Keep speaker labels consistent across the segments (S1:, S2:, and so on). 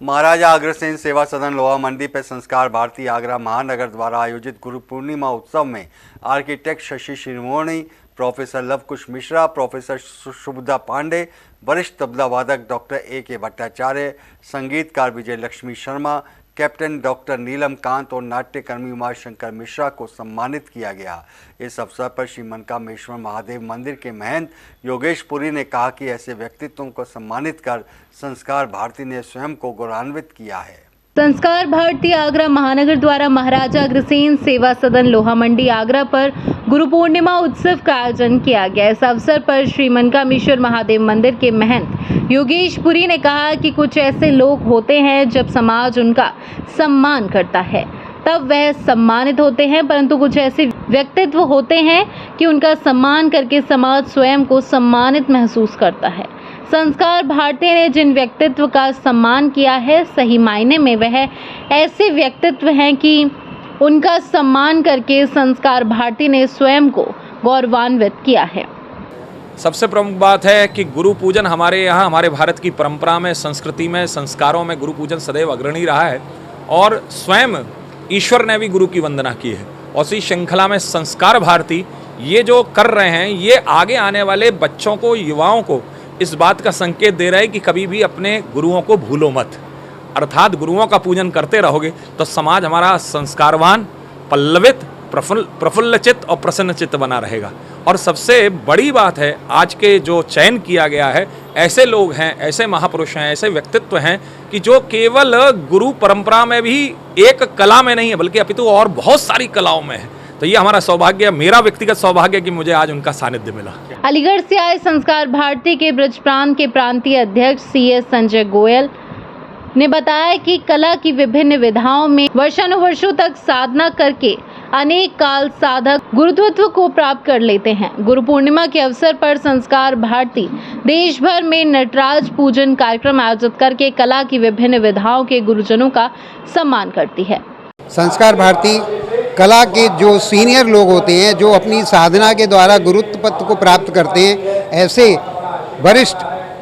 S1: महाराजा अग्रसेन सेवा सदन लोहा मंडी पे संस्कार भारती आगरा महानगर द्वारा आयोजित गुरु पूर्णिमा उत्सव में आर्किटेक्ट शशि शिरोमणि, प्रोफेसर लवकुश मिश्रा, प्रोफेसर शुभदा पांडे, वरिष्ठ तबला वादक डॉक्टर A.K. भट्टाचार्य, संगीतकार विजय लक्ष्मी शर्मा, कैप्टन डॉक्टर नीलम कांत और नाट्यकर्मी उमाशंकर मिश्रा को सम्मानित किया गया। इस अवसर पर श्री मनकामेश्वर महादेव मंदिर के महंत योगेश पुरी ने कहा कि ऐसे व्यक्तित्वों को सम्मानित कर संस्कार भारती ने स्वयं को गौरवान्वित किया है।
S2: संस्कार भारती आगरा महानगर द्वारा महाराजा अग्रसेन सेवा सदन लोहा मंडी आगरा पर गुरु पूर्णिमा उत्सव का आयोजन किया गया। इस अवसर पर श्री मनकामेश्वर महादेव मंदिर के महंत योगेश पुरी ने कहा कि कुछ ऐसे लोग होते हैं जब समाज उनका सम्मान करता है तब वह सम्मानित होते हैं, परंतु कुछ ऐसे व्यक्तित्व होते हैं कि उनका सम्मान करके समाज स्वयं को सम्मानित महसूस करता है। संस्कार भारती ने जिन व्यक्तित्व का सम्मान किया है, सही मायने में वह ऐसे व्यक्तित्व हैं कि उनका सम्मान करके संस्कार भारती ने स्वयं को गौरवान्वित किया है।
S3: सबसे प्रमुख बात है कि गुरु पूजन हमारे यहाँ, हमारे भारत की परंपरा में, संस्कृति में, संस्कारों में गुरु पूजन सदैव अग्रणी रहा है और स्वयं ईश्वर ने भी गुरु की वंदना की है। और इसी श्रृंखला में संस्कार भारती ये जो कर रहे हैं, ये आगे आने वाले बच्चों को, युवाओं को इस बात का संकेत दे रहा है कि कभी भी अपने गुरुओं को भूलो मत। अर्थात गुरुओं का पूजन करते रहोगे तो समाज हमारा संस्कारवान, पल्लवित, प्रफुल्लचित और प्रसन्नचित्त बना रहेगा। और सबसे बड़ी बात है, आज के जो चयन किया गया है, ऐसे लोग हैं, ऐसे महापुरुष हैं, ऐसे व्यक्तित्व हैं कि जो केवल गुरु परंपरा में भी एक कला में नहीं है बल्कि अपितु और बहुत सारी कलाओं में है। तो ये हमारा सौभाग्य, मेरा व्यक्तिगत सौभाग्य कि मुझे आज उनका सानिध्य मिला।
S2: अलीगढ़ से आए संस्कार भारती के ब्रज प्रांत के प्रांतीय अध्यक्ष CS संजय गोयल ने बताया कि कला की विभिन्न विधाओं में वर्षानुवर्षों तक साधना करके अनेक काल साधक गुरुत्व को प्राप्त कर लेते हैं। गुरु पूर्णिमा के अवसर पर संस्कार भारती देश भर में नटराज पूजन कार्यक्रम आयोजित करके कला की विभिन्न विधाओं के गुरुजनों का सम्मान करती है।
S4: संस्कार भारती कला के जो सीनियर लोग होते हैं, जो अपनी साधना के द्वारा गुरुत्व पद को प्राप्त करते हैं, ऐसे वरिष्ठ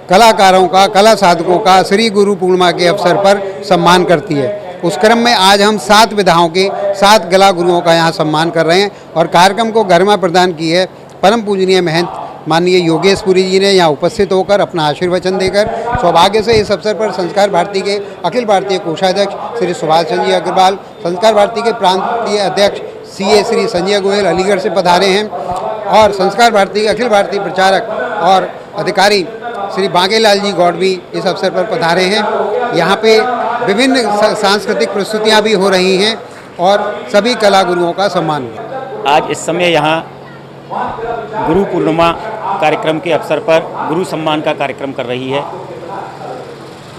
S4: कलाकारों का, कला साधकों का श्री गुरु पूर्णिमा के अवसर पर सम्मान करती है। उस क्रम में आज हम 7 विधाओं के 7 कला गुरुओं का यहाँ सम्मान कर रहे हैं और कार्यक्रम को गरिमा प्रदान की है परम पूजनीय महंत माननीय योगेश पुरी जी ने यहाँ उपस्थित होकर अपना आशीर्वचन देकर। सौभाग्य से इस अवसर पर संस्कार भारती के अखिल भारतीय कोषाध्यक्ष श्री सुभाष चंद्र अग्रवाल, संस्कार भारती के प्रांतीय अध्यक्ष CA श्री संजय गोयल अलीगढ़ से पधारे हैं और संस्कार भारती के अखिल भारतीय प्रचारक और अधिकारी श्री बांकेलाल जी गौड़ भी इस अवसर पर पधारे हैं। यहाँ पे विभिन्न सांस्कृतिक प्रस्तुतियाँ भी हो रही हैं और सभी कला गुरुओं का सम्मान हुआ।
S5: आज इस समय यहाँ गुरु पूर्णिमा कार्यक्रम के अवसर पर गुरु सम्मान का कार्यक्रम कर रही है।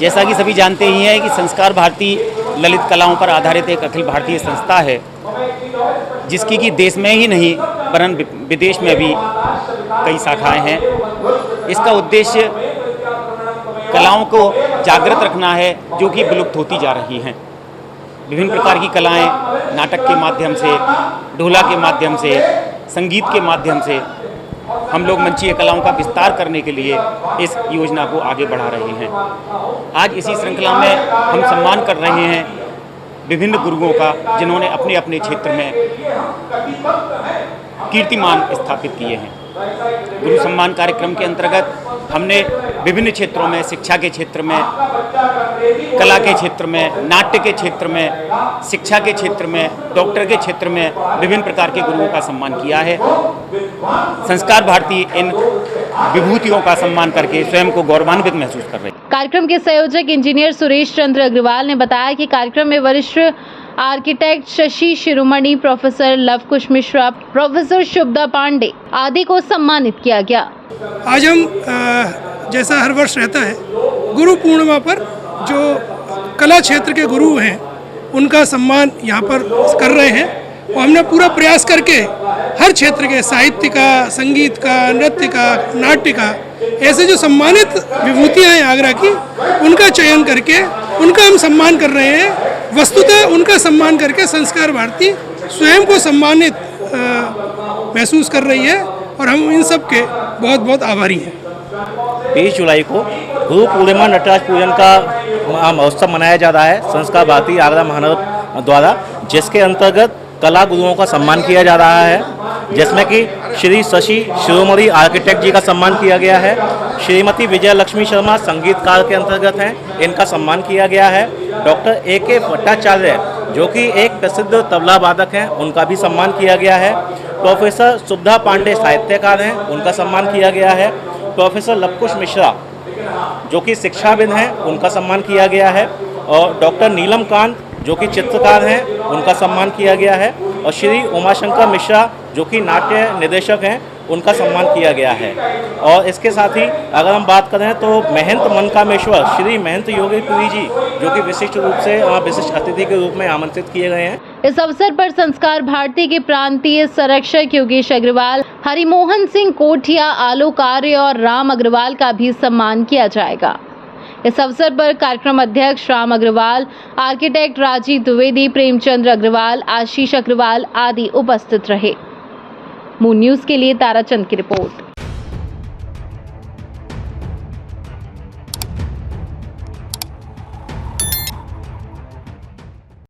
S5: जैसा कि सभी जानते ही हैं कि संस्कार भारती ललित कलाओं पर आधारित एक अखिल भारतीय संस्था है, जिसकी कि देश में ही नहीं वरन विदेश में भी कई शाखाएं हैं। इसका उद्देश्य कलाओं को जागृत रखना है जो कि विलुप्त होती जा रही हैं। विभिन्न प्रकार की कलाएं नाटक के माध्यम से, ढोला के माध्यम से, संगीत के माध्यम से हम लोग मंचीय कलाओं का विस्तार करने के लिए इस योजना को आगे बढ़ा रहे हैं। आज इसी श्रृंखला में हम सम्मान कर रहे हैं विभिन्न गुरुओं का, जिन्होंने अपने अपने क्षेत्र में कीर्तिमान स्थापित किए हैं। गुरु सम्मान कार्यक्रम के अंतर्गत हमने विभिन्न क्षेत्रों में, शिक्षा के क्षेत्र में, कला के क्षेत्र में, नाट्य के क्षेत्र में, शिक्षा के क्षेत्र में, डॉक्टर के क्षेत्र में विभिन्न प्रकार के गुरुओं का सम्मान किया है। संस्कार भारती इन विभूतियों का सम्मान करके स्वयं को गौरवान्वित महसूस कर रही है।
S2: कार्यक्रम के संयोजक इंजीनियर सुरेश चंद्र अग्रवाल ने बताया कि कार्यक्रम में वरिष्ठ आर्किटेक्ट शशि शिरोमणि, प्रोफेसर लवकुश मिश्रा, प्रोफेसर शुभदा पांडे आदि को सम्मानित किया गया।
S6: आज हम जैसा हर वर्ष रहता है, गुरु पूर्णिमा पर जो कला क्षेत्र के गुरु हैं उनका सम्मान यहाँ पर कर रहे हैं और हमने पूरा प्रयास करके हर क्षेत्र के साहित्य का, संगीत का, नृत्य का, नाट्य का, ऐसे जो सम्मानित विभूतियाँ हैं आगरा की, उनका चयन करके उनका हम सम्मान कर रहे हैं। वस्तुतः उनका सम्मान करके संस्कार भारती स्वयं को सम्मानित महसूस कर रही है और हम इन सब के बहुत बहुत आभारी हैं।
S7: 23 जुलाई को गुरु पूर्णिमा नटराज पूजन का महोत्सव मनाया जा रहा है संस्कार भारती आगरा महानगर द्वारा, जिसके अंतर्गत कला गुरुओं का सम्मान किया जा रहा है, जिसमें कि श्री शशि शिरोमणि आर्किटेक्ट जी का सम्मान किया गया है, श्रीमती विजय लक्ष्मी शर्मा संगीतकार के अंतर्गत हैं, इनका सम्मान किया गया है, डॉक्टर A.K. भट्टाचार्य जो कि एक प्रसिद्ध तबला वादक हैं, उनका भी सम्मान किया गया है, प्रोफेसर सुबधा पांडे साहित्यकार हैं, उनका सम्मान किया गया है, प्रोफेसर लवकुश मिश्रा जो कि शिक्षाविद हैं, उनका सम्मान किया गया है, और डॉक्टर नीलम कांत जो कि चित्रकार हैं, उनका सम्मान किया गया है, और श्री उमाशंकर मिश्रा जो कि नाट्य निर्देशक हैं, उनका सम्मान किया गया है। और इसके साथ ही अगर हम बात करें तो महंत मनकामेश्वर श्री महंत योगीपुरी जी जो कि विशिष्ट रूप से विशिष्ट अतिथि के रूप में आमंत्रित किए गए हैं।
S2: इस अवसर पर संस्कार भारती के प्रांतीय संरक्षक योगेश अग्रवाल, हरिमोहन सिंह कोठिया, आलोक आर्य और राम अग्रवाल का भी सम्मान किया जाएगा। इस अवसर पर कार्यक्रम अध्यक्ष राम अग्रवाल, आर्किटेक्ट राजीव द्विवेदी, प्रेमचंद्र अग्रवाल, आशीष अग्रवाल आदि उपस्थित रहे। मून न्यूज़ के लिए ताराचंद की रिपोर्ट।